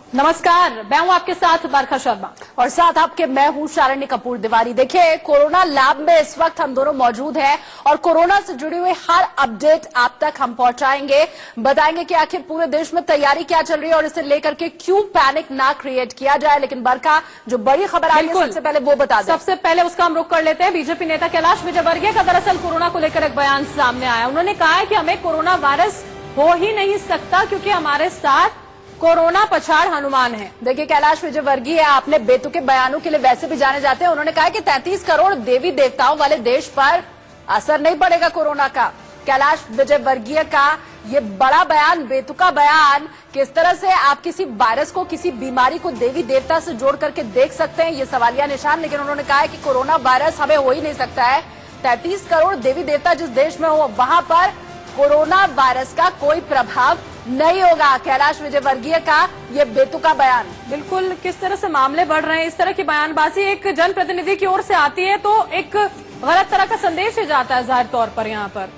नमस्कार, मैं हूं आपके साथ बरखा शर्मा और साथ आपके मैं हूं शारण्य कपूर तिवारी। देखिए, कोरोना लैब में इस वक्त हम दोनों मौजूद हैं और कोरोना से जुड़ी हुई हर अपडेट आप तक हम पहुंचाएंगे, बताएंगे कि आखिर पूरे देश में तैयारी क्या चल रही है और इसे लेकर के क्यों पैनिक ना क्रिएट किया जाए। लेकिन बरखा, जो बड़ी खबर आई है सबसे पहले वो बता दें। सबसे पहले उसका हम रुख कर लेते हैं। बीजेपी नेता कैलाश विजयवर्गीय का दरअसल कोरोना को लेकर एक बयान सामने आया। उन्होंने कहा है कि हमें कोरोना वायरस हो ही नहीं सकता क्योंकि हमारे साथ कोरोना पछाड़ हनुमान है। देखिए, कैलाश विजयवर्गीय अपने बेतुके बयानों के लिए वैसे भी जाने जाते हैं। उन्होंने कहा कि 33 करोड़ देवी देवताओं वाले देश पर असर नहीं पड़ेगा कोरोना का। कैलाश विजयवर्गीय का ये बड़ा बयान, बेतुका बयान, किस तरह से आप किसी वायरस को, किसी बीमारी को देवी देवता से जोड़ करके देख सकते हैं, ये सवालिया निशान। लेकिन उन्होंने कहा है कि कोरोना वायरस हमें हो ही नहीं सकता है। 33 करोड़ देवी देवता जिस देश में हो, वहां पर कोरोना वायरस का कोई प्रभाव नहीं होगा। कैलाश विजयवर्गीय का ये बेतुका बयान। बिल्कुल, किस तरह से मामले बढ़ रहे हैं, इस तरह की बयानबाजी एक जनप्रतिनिधि की ओर से आती है तो एक गलत तरह का संदेश ही जाता है जाहिर तौर पर यहाँ पर।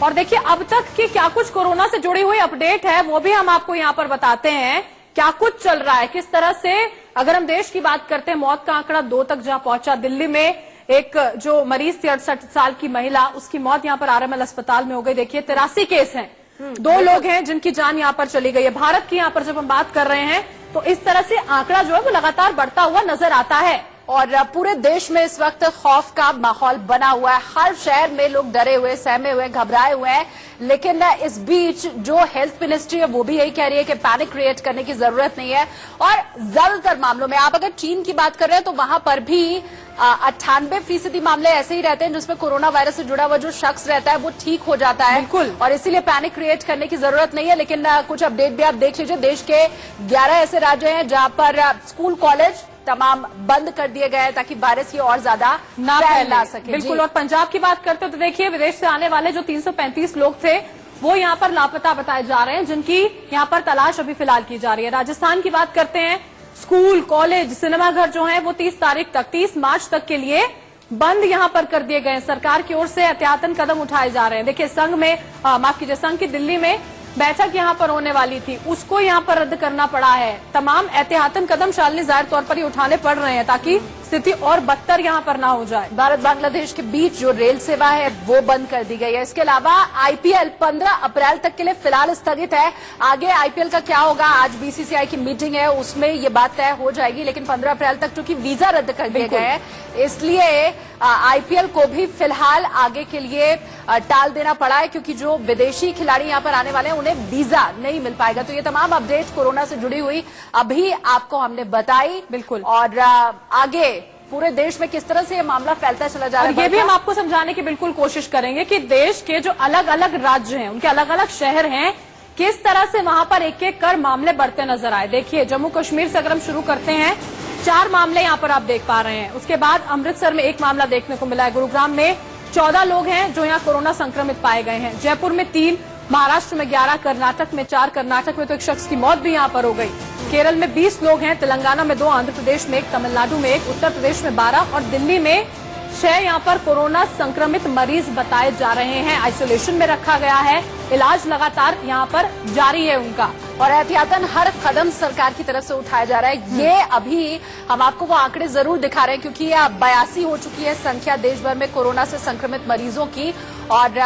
और देखिए, अब तक की क्या कुछ कोरोना से जुड़ी हुई अपडेट है वो भी हम आपको यहाँ पर बताते हैं। क्या कुछ चल रहा है, किस तरह से, अगर हम देश की बात करते हैं, मौत का आंकड़ा 2 तक जा पहुंचा। दिल्ली में एक जो मरीज 68 साल की महिला, उसकी मौत यहाँ पर आरएमएल अस्पताल में हो गई। देखिए, 83 केस हैं, 2 लोग हैं जिनकी जान यहाँ पर चली गई है। भारत की यहाँ पर जब हम बात कर रहे हैं तो इस तरह से आंकड़ा जो है वो लगातार बढ़ता हुआ नजर आता है और पूरे देश में इस वक्त खौफ का माहौल बना हुआ है। हर शहर में लोग डरे हुए, सहमे हुए, घबराए हुए हैं। लेकिन इस बीच जो हेल्थ मिनिस्ट्री है वो भी यही कह रही है कि पैनिक क्रिएट करने की जरूरत नहीं है। और ज्यादातर मामलों में, आप अगर चीन की बात कर रहे हैं तो वहां पर भी 98% मामले ऐसे ही रहते हैं जिसमें कोरोना वायरस से जुड़ा हुआ जो शख्स रहता है वो ठीक हो जाता है। बिल्कुल, और इसीलिए पैनिक क्रिएट करने की जरूरत नहीं है। लेकिन कुछ अपडेट भी आप देख लीजिए। देश के 11 ऐसे राज्य हैं जहां पर स्कूल, कॉलेज तमाम बंद कर दिए गए हैं ताकि वायरस ये और ज्यादा ना फैला सके। बिल्कुल, और पंजाब की बात करते हो तो देखिए, विदेश से आने वाले जो 335 लोग थे वो यहाँ पर लापता बताए जा रहे हैं, जिनकी यहाँ पर तलाश अभी फिलहाल की जा रही है। राजस्थान की बात करते हैं, स्कूल, कॉलेज, सिनेमाघर जो है वो 30 मार्च तक के लिए बंद यहाँ पर कर दिए गए। सरकार की ओर से एहतियातन कदम उठाए जा रहे हैं। देखिए, संघ में, माफ कीजिए, संघ की दिल्ली में बैठक यहाँ पर होने वाली थी, उसको यहाँ पर रद्द करना पड़ा है। तमाम एहतियातन कदम शालिनी जाहिर तौर पर ही उठाने पड़ रहे हैं ताकि स्थिति और बदतर यहाँ पर ना हो जाए। भारत बांग्लादेश के बीच जो रेल सेवा है वो बंद कर दी गई है। इसके अलावा आईपीएल 15 अप्रैल तक के लिए फिलहाल स्थगित है। आगे आईपीएल का क्या होगा, आज बीसीसीआई की मीटिंग है, उसमें ये बात तय हो जाएगी। लेकिन 15 अप्रैल तक चूंकि वीजा रद्द कर दिए गए हैं, इसलिए आईपीएल को भी फिलहाल आगे के लिए टाल देना पड़ा है, क्योंकि जो विदेशी खिलाड़ी यहाँ पर आने वाले हैं उन्हें वीजा नहीं मिल पाएगा। तो ये तमाम अपडेट कोरोना से जुड़ी हुई अभी आपको हमने बताई। बिल्कुल, और आगे पूरे देश में किस तरह से ये मामला फैलता चला जा रहा है, और ये भी हम आपको समझाने की बिल्कुल कोशिश करेंगे कि देश के जो अलग अलग राज्य हैं, उनके अलग अलग शहर हैं, किस तरह से वहां पर एक एक कर मामले बढ़ते नजर आए। देखिए, जम्मू कश्मीर से अगर हम शुरू करते हैं, 4 मामले यहाँ पर आप देख पा रहे हैं। उसके बाद अमृतसर में 1 मामला देखने को मिला है। गुरुग्राम में 14 लोग हैं जो यहाँ कोरोना संक्रमित पाए गए हैं। जयपुर में 3, महाराष्ट्र में 11, कर्नाटक में 4, कर्नाटक में तो एक शख्स की मौत भी यहाँ पर हो गई। केरल में 20 लोग हैं, तेलंगाना में 2, आंध्र प्रदेश में 1, तमिलनाडु में 1, उत्तर प्रदेश में 12 और दिल्ली में 6 यहाँ पर कोरोना संक्रमित मरीज बताए जा रहे हैं। आइसोलेशन में रखा गया है, इलाज लगातार यहाँ पर जारी है उनका। और एहतियातन हर कदम सरकार की तरफ से उठाया जा रहा है। ये अभी हम आपको वो आंकड़े जरूर दिखा रहे हैं क्योंकि ये 82 हो चुकी है संख्या देश भर में कोरोना से संक्रमित मरीजों की। और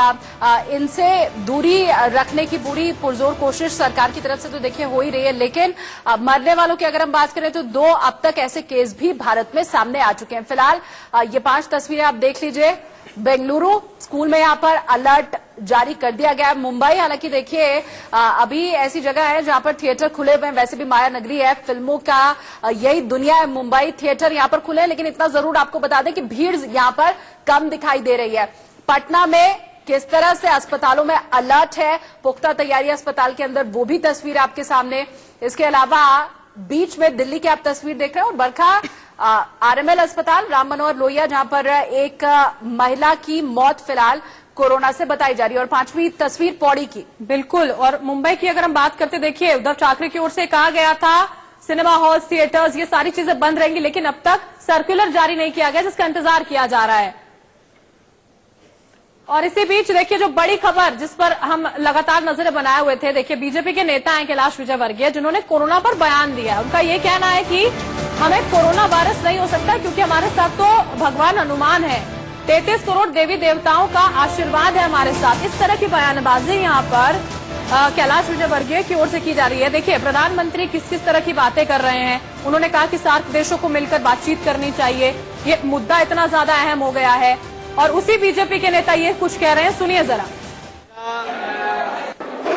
इनसे दूरी रखने की पूरी पुरजोर कोशिश सरकार की तरफ से तो देखिए हो ही रही है। लेकिन मरने वालों की अगर हम बात करें तो 2 अब तक ऐसे केस भी भारत में सामने आ चुके हैं। फिलहाल ये 5 तस्वीरें आप देख लीजिए। बेंगलुरु स्कूल में यहाँ पर अलर्ट जारी कर दिया गया है। मुंबई, हालांकि देखिए अभी ऐसी जगह है जहां पर थिएटर खुले हुए हैं। वैसे भी माया नगरी है, फिल्मों का यही दुनिया है मुंबई। थिएटर यहाँ पर खुले हैं, लेकिन इतना जरूर आपको बता दें कि भीड़ यहाँ पर कम दिखाई दे रही है। पटना में किस तरह से अस्पतालों में अलर्ट है, पुख्ता तैयारी अस्पताल के अंदर, वो भी तस्वीर आपके सामने। इसके अलावा बीच में दिल्ली की आप तस्वीर देख रहे हैं और बरखा आरएमएल अस्पताल राम मनोहर लोहिया, जहां पर एक महिला की मौत फिलहाल कोरोना से बताई जा रही है। और 5वीं तस्वीर पौड़ी की। बिल्कुल, और मुंबई की अगर हम बात करते, देखिए उद्धव ठाकरे की ओर से कहा गया था सिनेमा हॉल, थिएटर्स, ये सारी चीजें बंद रहेंगी, लेकिन अब तक सर्कुलर जारी नहीं किया गया जिसका इंतजार किया जा रहा है। और इसी बीच देखिए जो बड़ी खबर जिस पर हम लगातार नजरें बनाए हुए थे, देखिए बीजेपी के नेता हैं कैलाश विजयवर्गीय, जिन्होंने कोरोना पर बयान दिया। उनका ये कहना है कि हमें कोरोना वायरस नहीं हो सकता क्योंकि हमारे साथ तो भगवान हनुमान है, 33 करोड़ देवी देवताओं का आशीर्वाद है हमारे साथ। इस तरह की बयानबाजी यहाँ पर कैलाश विजयवर्गीय की ओर से की जा रही है। देखिए प्रधानमंत्री किस किस तरह की बातें कर रहे हैं। उन्होंने कहा कि सार्क देशों को मिलकर बातचीत करनी चाहिए, ये मुद्दा इतना ज्यादा अहम हो गया है। और उसी बीजेपी के नेता ये कुछ कह रहे हैं, सुनिए जरा।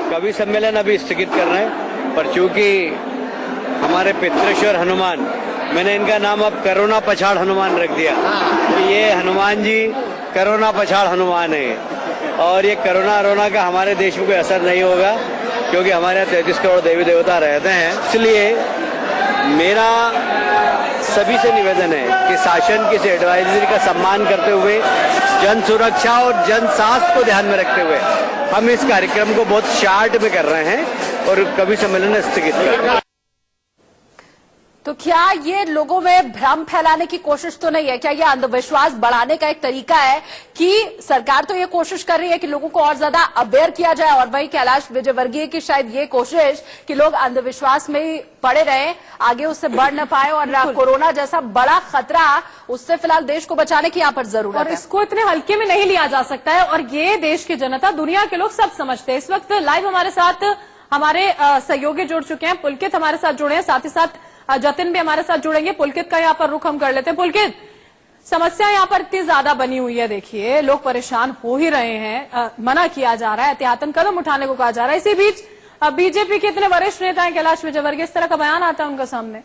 कवि सम्मेलन अभी स्थगित कर रहे हैं, पर चूंकि हमारे पितृश्वर हनुमान, मैंने इनका नाम अब करोना पछाड़ हनुमान रख दिया, तो ये हनुमान जी करोना पछाड़ हनुमान है। और ये करोना का हमारे देश में कोई असर नहीं होगा क्योंकि हमारे यहाँ 33 करोड़ देवी देवता रहते हैं। इसलिए मेरा सभी से निवेदन है कि शासन की एडवाइजरी का सम्मान करते हुए, जन सुरक्षा और जन स्वास्थ्य को ध्यान में रखते हुए हम इस कार्यक्रम को बहुत शार्ट में कर रहे हैं और कवि सम्मेलन स्थगित कर रहे हैं। तो क्या ये लोगों में भ्रम फैलाने की कोशिश तो नहीं है? क्या ये अंधविश्वास बढ़ाने का एक तरीका है कि सरकार तो ये कोशिश कर रही है कि लोगों को और ज्यादा अवेयर किया जाए, और वही कैलाश विजयवर्गीय की शायद ये कोशिश कि लोग अंधविश्वास में ही पड़े रहे, आगे उससे बढ़ न पाए, और कोरोना जैसा बड़ा खतरा उससे फिलहाल देश को बचाने की यहाँ पर जरूरत है। और इसको इतने हल्के में नहीं लिया जा सकता है, और ये देश की जनता, दुनिया के लोग सब समझते हैं। इस वक्त लाइव हमारे साथ हमारे सहयोगी जुड़ चुके हैं। पुलकित हमारे साथ जुड़े हैं, साथ ही साथ जतिन भी हमारे साथ जुड़ेंगे। पुलकित का यहाँ पर रुख हम कर लेते हैं। पुलकित, समस्या यहाँ पर इतनी ज्यादा बनी हुई है, देखिए लोग परेशान हो ही रहे हैं, मना किया जा रहा है, एहतियातन कदम उठाने को कहा जा रहा है। इसी बीच बीजेपी के इतने वरिष्ठ नेता हैं कैलाश विजयवर्गीय, इस तरह का बयान आता है उनका सामने।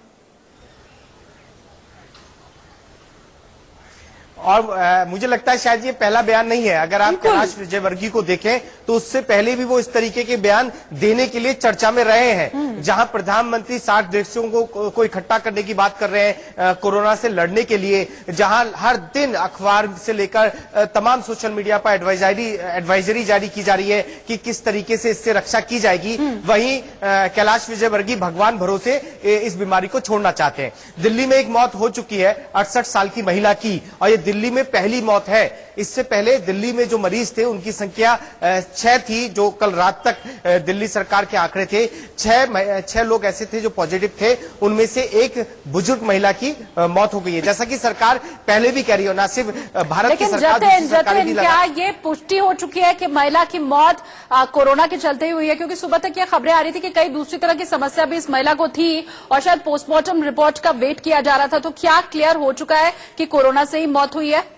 और मुझे लगता है शायद ये पहला बयान नहीं है। अगर आप कैलाश विजयवर्गीय को देखें तो उससे पहले भी वो इस तरीके के बयान देने के लिए चर्चा में रहे हैं, जहां प्रधानमंत्री सार्क देशों को इकट्ठा करने की बात कर रहे हैं कोरोना से लड़ने के लिए, जहां हर दिन अखबार से लेकर तमाम सोशल मीडिया पर एडवाइजरी जारी की जा रही है कि किस तरीके से इससे रक्षा की जाएगी। वहीं कैलाश विजयवर्गीय भगवान भरोसे इस बीमारी को छोड़ना चाहते हैं। दिल्ली में एक मौत हो चुकी है 68 साल की महिला की, और ये दिल्ली में पहली मौत है। इससे पहले दिल्ली में जो मरीज थे उनकी संख्या 6 थी, जो कल रात तक दिल्ली सरकार के आंकड़े थे। 6 लोग ऐसे थे जो पॉजिटिव थे, उनमें से एक बुजुर्ग महिला की मौत हो गई है। जैसा कि सरकार पहले भी कह रही है, ना सिर्फ भारत की सरकार, जतिन, क्या ये पुष्टि हो चुकी है कि महिला की मौत कोरोना के चलते ही हुई है? क्योंकि सुबह तक ये खबरें आ रही थी कि कई दूसरी तरह की समस्या भी इस महिला को थी और शायद पोस्टमार्टम रिपोर्ट का वेट किया जा रहा था। तो क्या क्लियर हो चुका है कि कोरोना से ही मौत हुई है?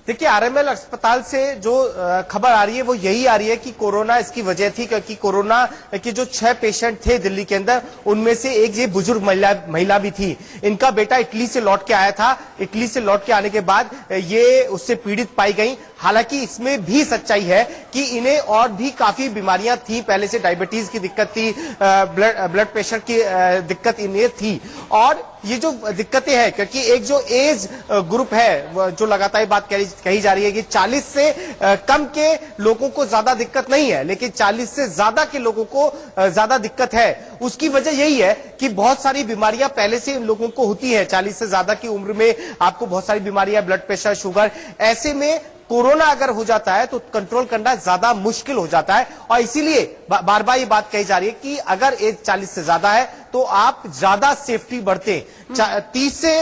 देखिए, आरएमएल अस्पताल से जो खबर आ रही है वो यही आ रही है कि कोरोना इसकी वजह थी, क्योंकि कोरोना के जो 6 पेशेंट थे दिल्ली के अंदर, उनमें से एक ये बुजुर्ग महिला भी थी। इनका बेटा इटली से लौट के आया था। इटली से लौट के आने के बाद ये उससे पीड़ित पाई गई। हालांकि इसमें भी सच्चाई है कि इन्हें और भी काफी बीमारियां थी, पहले से डायबिटीज की दिक्कत थी, ब्लड प्रेशर की दिक्कत इन्हें थी। और ये जो दिक्कतें हैं, क्योंकि एक जो एज ग्रुप है जो लगातार बात कही जा रही है कि 40 से कम के लोगों को ज्यादा दिक्कत नहीं है, लेकिन 40 से ज्यादा के लोगों को ज्यादा दिक्कत है। उसकी वजह यही है कि बहुत सारी बीमारियां पहले से इन लोगों को होती है। 40 से ज्यादा की उम्र में आपको बहुत सारी बीमारियां, ब्लड प्रेशर, शुगर, ऐसे में कोरोना अगर हो जाता है तो कंट्रोल करना ज्यादा मुश्किल हो जाता है। और इसीलिए बार बार ये बात कही जा रही है कि अगर एज 40 से ज्यादा है तो आप ज्यादा सेफ्टी बरतें। 30 से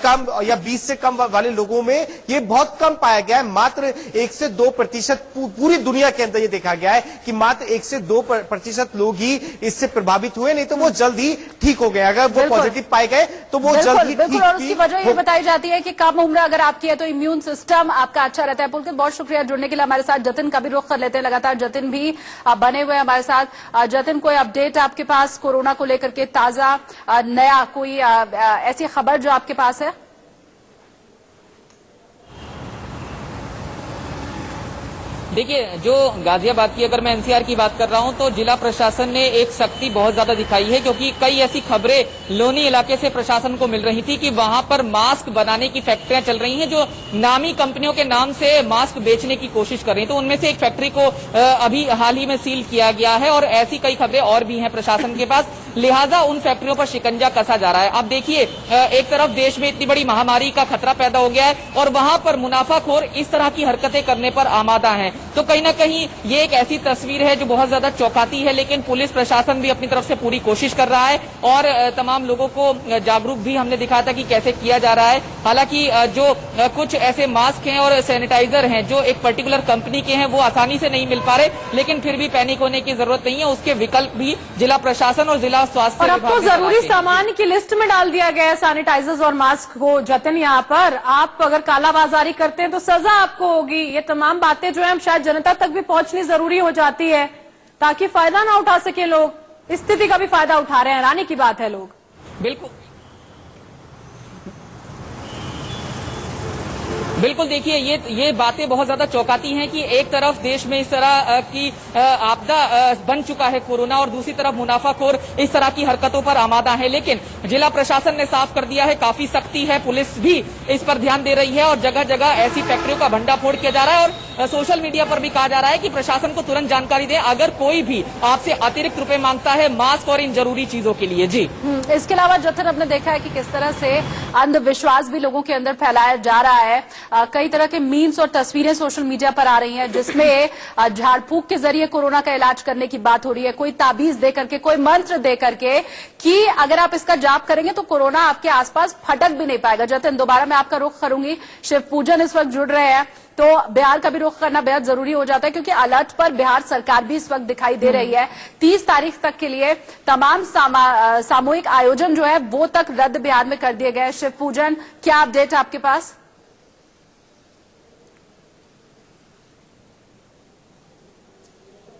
कम या 20 से कम वाले लोगों में ये बहुत कम पाया गया है। मात्र 1 से 2% पूरी दुनिया के अंदर ये देखा गया है कि मात्र 1 से 2% लोग ही इससे प्रभावित हुए, नहीं तो वो जल्द ही ठीक हो गए। अगर वो पॉजिटिव पाए गए तो वो जल्द ही ठीक। और उसकी वजह ये बताई जाती है कि कम उम्र अगर आपकी है तो इम्यून सिस्टम आपका अच्छा रहता है। पुलकित, बहुत शुक्रिया जुड़ने के लिए हमारे साथ। जतिन का भी रुख कर लेते हैं, लगातार जतिन भी बने हुए हमारे साथ। जतिन, कोई अपडेट आपके पास कोरोना को लेकर के, ताजा नया कोई ऐसी खबर जो आपके पास है? देखिए, जो गाजियाबाद की अगर मैं एनसीआर की बात कर रहा हूं तो जिला प्रशासन ने एक सख्ती बहुत ज्यादा दिखाई है, क्योंकि कई ऐसी खबरें लोनी इलाके से प्रशासन को मिल रही थी कि वहां पर मास्क बनाने की फैक्ट्रियां चल रही हैं जो नामी कंपनियों के नाम से मास्क बेचने की कोशिश कर रही हैं। तो उनमें से एक फैक्ट्री को अभी हाल ही में सील किया गया है और ऐसी कई खबरें और भी हैं प्रशासन के पास, लिहाजा उन फैक्ट्रियों पर शिकंजा कसा जा रहा है। अब देखिए, एक तरफ देश में इतनी बड़ी महामारी का खतरा पैदा हो गया है और वहां पर मुनाफाखोर इस तरह की हरकतें करने पर आमादा हैं। तो कहीं ना कहीं ये एक ऐसी तस्वीर है जो बहुत ज्यादा चौंकाती है, लेकिन पुलिस प्रशासन भी अपनी तरफ से पूरी कोशिश कर रहा है और तमाम लोगों को जागरूक भी हमने दिखाया था कि कैसे किया जा रहा है। हालांकि जो कुछ ऐसे मास्क हैं और सैनिटाइजर हैं जो एक पर्टिकुलर कंपनी के हैं वो आसानी से नहीं मिल पा रहे, लेकिन फिर भी पैनिक होने की जरूरत नहीं है। उसके विकल्प भी जिला प्रशासन और जिला स्वास्थ्य और अब तो जरूरी सामान की लिस्ट में डाल दिया गया है सैनिटाइजर्स और मास्क को। जतन, यहाँ पर आप अगर कालाबाजारी करते हैं तो सजा आपको होगी। ये तमाम बातें जो है हम शायद जनता तक भी पहुंचनी जरूरी हो जाती है ताकि फायदा ना उठा सके लोग। इस स्थिति का भी फायदा उठा रहे हैं, हैरानी की बात है लोग। बिल्कुल देखिए, ये बातें बहुत ज्यादा चौंकाती हैं कि एक तरफ देश में इस तरह की आपदा बन चुका है कोरोना और दूसरी तरफ मुनाफाखोर इस तरह की हरकतों पर आमादा है। लेकिन जिला प्रशासन ने साफ कर दिया है, काफी सख्ती है, पुलिस भी इस पर ध्यान दे रही है और जगह जगह ऐसी फैक्ट्रियों का भंडाफोड़ किया जा रहा है और सोशल मीडिया पर भी कहा जा रहा है कि प्रशासन को तुरंत जानकारी दें अगर कोई भी आपसे अतिरिक्त रुपए मांगता है मास्क और इन जरूरी चीजों के लिए। जी, इसके अलावा जतन, हमने देखा है कि किस तरह से अंधविश्वास भी लोगों के अंदर फैलाया जा रहा है। कई तरह के मीम्स और तस्वीरें सोशल मीडिया पर आ रही हैं जिसमें झाड़ फूक के जरिए कोरोना का इलाज करने की बात हो रही है, कोई ताबीज दे करके, कोई मंत्र दे करके कि अगर आप इसका जाप करेंगे तो कोरोना आपके आसपास फटक भी नहीं पाएगा। जतन, दोबारा मैं आपका रुख करूंगी। शिव पूजन इस वक्त जुड़ रहे हैं तो बिहार का भी रुख करना बेहद जरूरी हो जाता है क्योंकि अलर्ट पर बिहार सरकार भी इस वक्त दिखाई दे रही है। 30 तारीख तक के लिए तमाम सामूहिक आयोजन जो है वो तक रद्द बिहार में कर दिए गए। शिव पूजन, क्या अपडेट है आपके पास?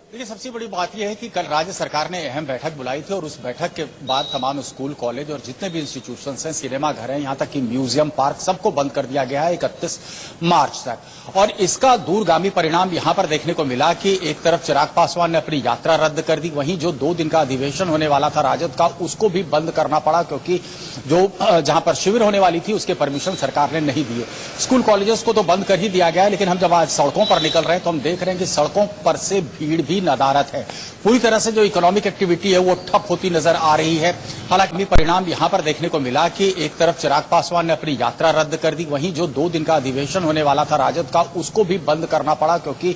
देखिए, सबसे बड़ी बात यह है कि कल राज्य सरकार ने अहम बैठक बुलाई थी और उस बैठक के बाद तमाम स्कूल, कॉलेज और जितने भी इंस्टीट्यूशंस हैं, सिनेमा घर हैं, यहां तक कि म्यूजियम, पार्क, सबको बंद कर दिया गया है 31 मार्च तक। और इसका दूरगामी परिणाम यहां पर देखने को मिला कि एक तरफ चिराग पासवान ने अपनी यात्रा रद्द कर दी, वहीं जो 2 दिन का अधिवेशन होने वाला था राजद का उसको भी बंद करना पड़ा क्योंकि जो जहां पर शिविर होने वाली थी उसके परमिशन सरकार ने नहीं दिए। स्कूल कॉलेजेस को तो बंद कर ही दिया गया है, लेकिन हम जब आज सड़कों पर निकल रहे हैं तो हम देख रहे हैं कि सड़कों पर से भीड़ भी नदारत है। पूरी तरह से जो इकोनॉमिक एक्टिविटी है वो ठप होती नजर आ रही है। हालांकि परिणाम यहां पर देखने को मिला कि एक तरफ चिराग पासवान ने अपनी यात्रा रद्द कर दी, वहीं जो 2 दिन का अधिवेशन होने वाला था राजद का उसको भी बंद करना पड़ा क्योंकि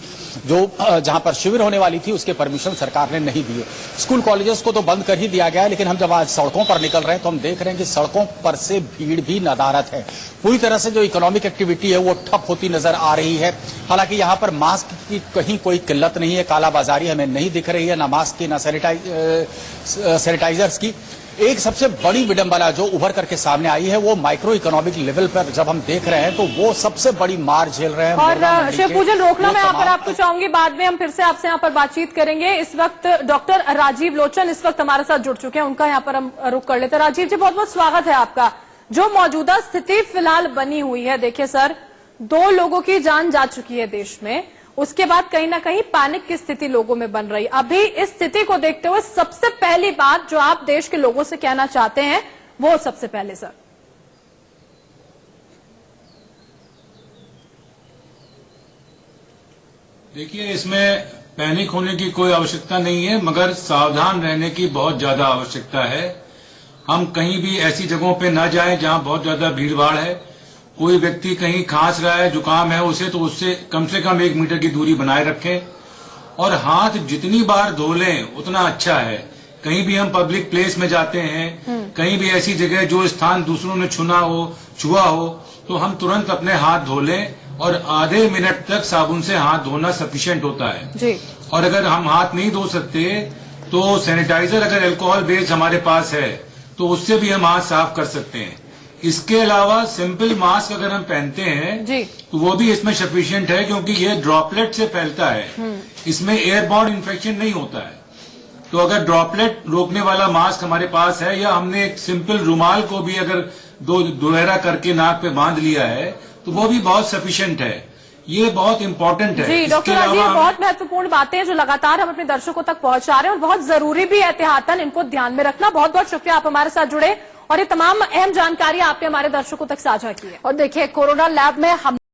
जो जहां पर शिविर होने वाली थी उसके परमिशन सरकार ने नहीं दिए। स्कूल कॉलेजेस को तो बंद कर ही दिया गया है, लेकिन हम जब आज सड़कों पर निकल रहे हैं तो हम देख रहे हैं कि सड़कों पर से भीड़ भी नदारत है। पूरी तरह से जो इकोनॉमिक एक्टिविटी है वो ठप होती नजर आ रही है। हालांकि यहां पर मास्क की कहीं कोई किल्लत नहीं है, कालाबाजारी हमें नहीं दिख रही है, ना मास्क की, ना सैनिटाइजर्स की। एक सबसे बड़ी विडंबना जो उभर करके सामने आई है वो माइक्रो इकोनॉमिक लेवल पर जब हम देख रहे हैं तो वो सबसे बड़ी मार झेल रहे हैं। और शिव पूजन रोकना मैं यहाँ पर आपको चाहूंगी, बाद में हम फिर से आपसे यहाँ पर बातचीत करेंगे। इस वक्त डॉक्टर राजीव लोचन इस वक्त हमारे साथ जुड़ चुके हैं, उनका यहाँ पर हम रुख कर लेते हैं। राजीव जी, बहुत बहुत स्वागत है आपका। जो मौजूदा स्थिति फिलहाल बनी हुई है, देखिए सर, 2 लोगों की जान जा चुकी है देश में, उसके बाद कहीं ना कहीं पैनिक की स्थिति लोगों में बन रही। अभी इस स्थिति को देखते हुए सबसे पहली बात जो आप देश के लोगों से कहना चाहते हैं वो सबसे पहले सर? देखिए, इसमें पैनिक होने की कोई आवश्यकता नहीं है, मगर सावधान रहने की बहुत ज्यादा आवश्यकता है। हम कहीं भी ऐसी जगहों पे ना जाएं जहां बहुत ज्यादा भीड़ भाड़ है। कोई व्यक्ति कहीं खांस रहा है, जुकाम है उसे, तो उससे कम से कम 1 मीटर की दूरी बनाए रखें और हाथ जितनी बार धो लें उतना अच्छा है। कहीं भी हम पब्लिक प्लेस में जाते हैं, कहीं भी ऐसी जगह जो स्थान दूसरों ने छुआ हो तो हम तुरंत अपने हाथ धो लें और आधे मिनट तक साबुन से हाथ धोना सफिशिएंट होता है जी। और अगर हम हाथ नहीं धो सकते तो सैनिटाइजर, अगर अल्कोहल बेस्ड हमारे पास है तो उससे भी हम हाथ साफ कर सकते हैं। इसके अलावा सिंपल मास्क अगर हम पहनते हैं जी, तो वो भी इसमें सफिशिएंट है क्योंकि ये ड्रॉपलेट से फैलता है, इसमें एयरबॉर्न इन्फेक्शन नहीं होता है। तो अगर ड्रॉपलेट रोकने वाला मास्क हमारे पास है या हमने एक सिंपल रुमाल को भी अगर दोहरा करके नाक पे बांध लिया है तो वो भी बहुत सफिशिएंट है। ये बहुत इंपॉर्टेंट है। जी इसके डॉक्टर राजीव, अलावा बहुत महत्वपूर्ण बातें हैं जो लगातार हम अपने दर्शकों तक पहुंचा रहे हैं और बहुत जरूरी भी है एहतियातन इनको ध्यान में रखना। बहुत बहुत शुक्रिया, आप हमारे साथ जुड़े और ये तमाम अहम जानकारी आपने हमारे दर्शकों तक साझा की है। और देखिए, कोरोना लैब में हम